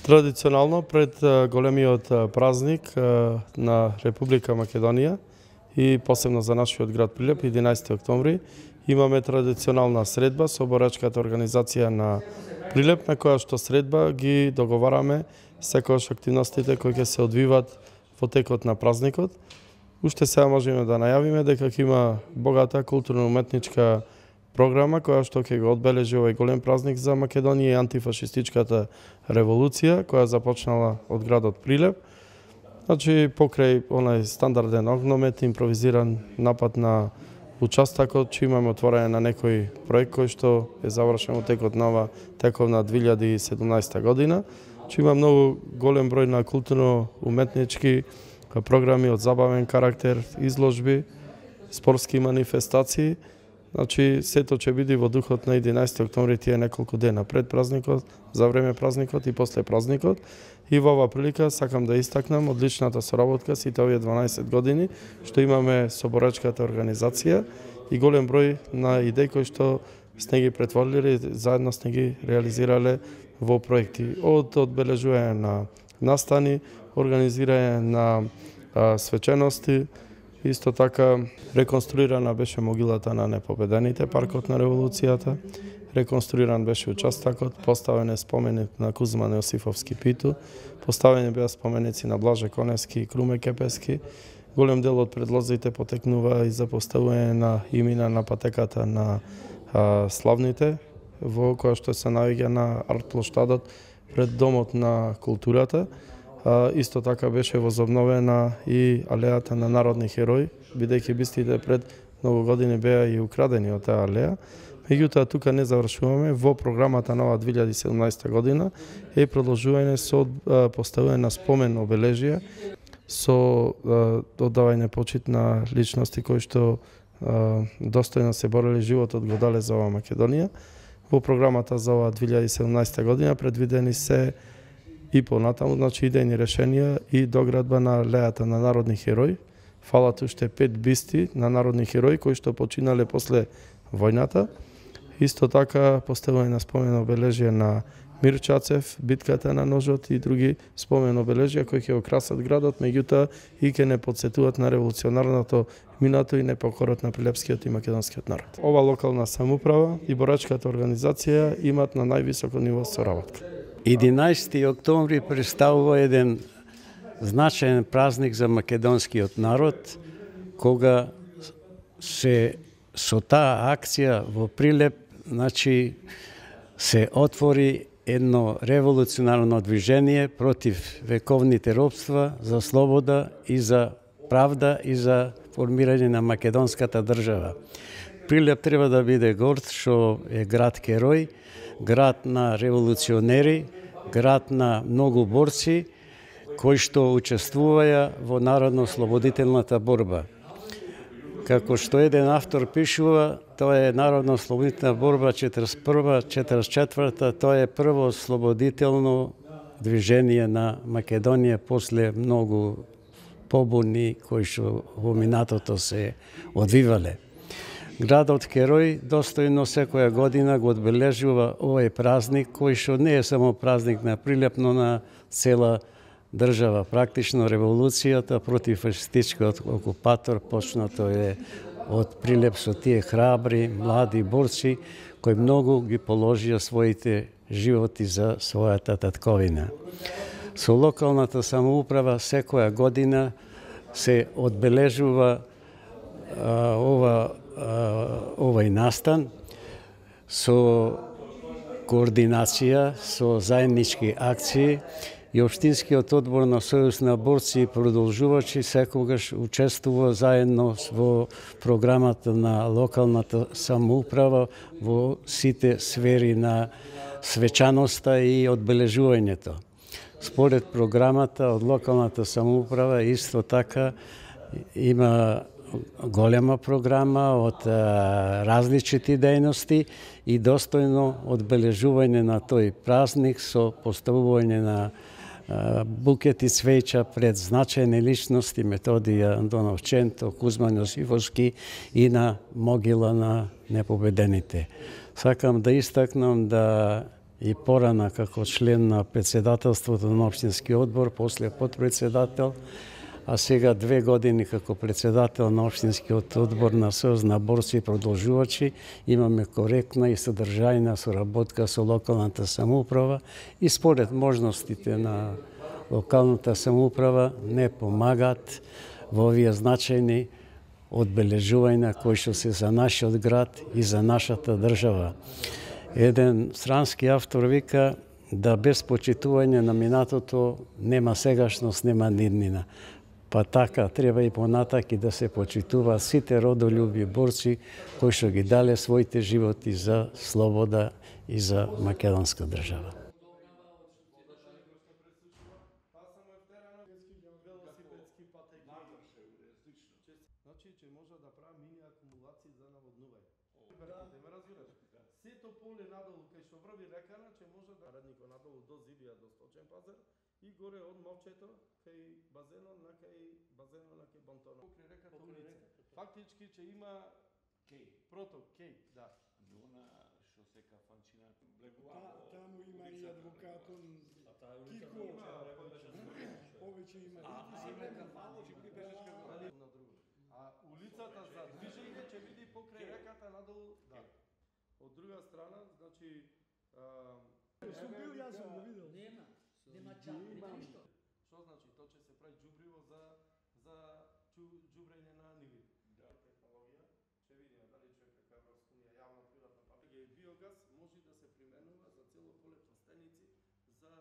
Традиционално пред големиот празник на Република Македонија и посебно за нашиот град Прилеп, 11 октомври, имаме традиционална средба со борачката организација на Прилеп, на која што средба ги договараме секојаш активностите кои ќе се одвиват во текот на празникот. Уште сега можеме да најавиме дека ќе има богата културно-уметничка програма која што ќе го одбележи овој голем празник за Македонија и антифашистичката револуција која започнала од градот Прилеп. Значи покрај онај стандарден огномет, импровизиран напад на участакот, че имаме отворање на некој проект кој што е завршен во текот на ова тековна 2017 година. Че има многу голем број на културно-уметнички програми од забавен карактер, изложби, спортски манифестации. Значи, сето ќе биде во духот на 11 октомври, тие неколку дена пред празникот, за време празникот и после празникот. И во оваа прилика сакам да истакнам одличната соработка сите овие 12 години што имаме со борачката организација и голем број на идеи кои што сте ги претвориле, заедно сте ги реализирале во проекти. Од одбележување на настани, организирање на свечености, исто така реконструирана беше могилата на непобедените, паркот на револуцијата, реконструиран беше участакот, поставен е споменик на Кузман Јосифовски Питу, поставени беа споменици на Блаже Коневски и Круме Кепески. Голем дел од предлозите потекнува и за поставување на имена на патеката на славните, во која што се наоѓа на арт плоштадот пред Домот на културата. Исто така беше возобновена и алејата на народни херои, бидејќи бистите пред многу години беа и украдени од таа алеја. Меѓутоа, тука не завршуваме. Во програмата на ова 2017 година е продолжување со поставување на спомен обележија, со оддавање почит на личности кои што достојно се бореле, животот го дале за ова Македонија. Во програмата за ова 2017 година предвидени се и понатаму, значи идејни решенија и доградба на алејата на народни херои. Фалат уште 5 бисти на народни херои кои што починале после војната. Исто така поставување на спомен обележија на Мир Чацев, битката на ножот и други спомен обележија кои ќе окрасат градот, меѓутоа и ќе не потсетуваат на револуционарното минато и непокорот на прилепскиот и македонскиот народ. Ова локална самоуправа и борачката организација имат на највисоко ниво соработка. 11 октомври представува еден значаен празник за македонскиот народ, кога се со таа акција во Прилеп, значи се отвори едно револуционарно движење против вековните робства, за слобода и за правда и за формирање на македонската држава. Прилеп треба да биде горд што е град херој, град на револуционери, град на многу борци кои што учествуваја во народно-слободителната борба. Како што еден автор пишува, тоа е народно-слободителна борба 41-44, тоа е прво слободително движење на Македонија после многу побуни кои што во минатото се одвивале. Градот Херој достојно секоја година го одбележува овој празник, кој што не е само празник на Прилеп, но на цела држава. Практично револуцијата против фашистичкиот окупатор почнато е од Прилеп со тие храбри, млади борци кои многу ги положија своите животи за својата татковина. Со локалната самоуправа секоја година се одбележува овој настан со координација, со заеднички акции и Општинскиот одбор на Сојуз на борци продолжувачи секогаш учествува заедно во програмата на локалната самоуправа во сите сфери на свечаноста и одбележувањето. Според програмата од локалната самоуправа исто така има голема програма од различити дејности и достојно одбележување на тој празник со поставување на букети цвеќа пред значајни личности, Методија Андоновченто, Кузман Јосифовски и на могила на непобедените. Сакам да истакнам да и порана како член на председателството на општински одбор, после подпредседател, а сега 2 години како председател на општинскиот одбор на Союз на борци и продолжувачи. Имаме коректна и содржајна соработка со локалната самоуправа и според можностите на локалната самоуправа не помагаат во овие значајни одбележувања кои што се за нашиот град и за нашата држава. Еден странски автор вика да без почитување на минатото нема сегашност, нема ниднина. Па така треба и понатак и да се почитуваат сите родолюби борци кои што ги дале своите животи за слобода и за македонска држава. Значи, че може да прави мини акумулации за наводнување. Да ме разбираш. Сето поле надолу кај што врви рекана, че може да раднико надолу до Зилија до Сточен пазар и горе од Мовчето кај базенот на кај Бонтона. Покрај реката улица. Фактички че има проток, да. Она што се кафанчина Таму има и адвокатон Кико. Повеќе има. има кафан, може би беше На друго. А улицата за движење ќе биде покрај реката надолу, да. Од друга страна, значи Сум бил, јас сум го видел. Нема чат, нема ништо. Што значи? Тоа ќе се прави џубриво за џубрење на ниви. Да. Технологија, ќе видиме дали човек како Европска унија јавно приватно партнерство биогаз може да се применува за цело поле пластеници за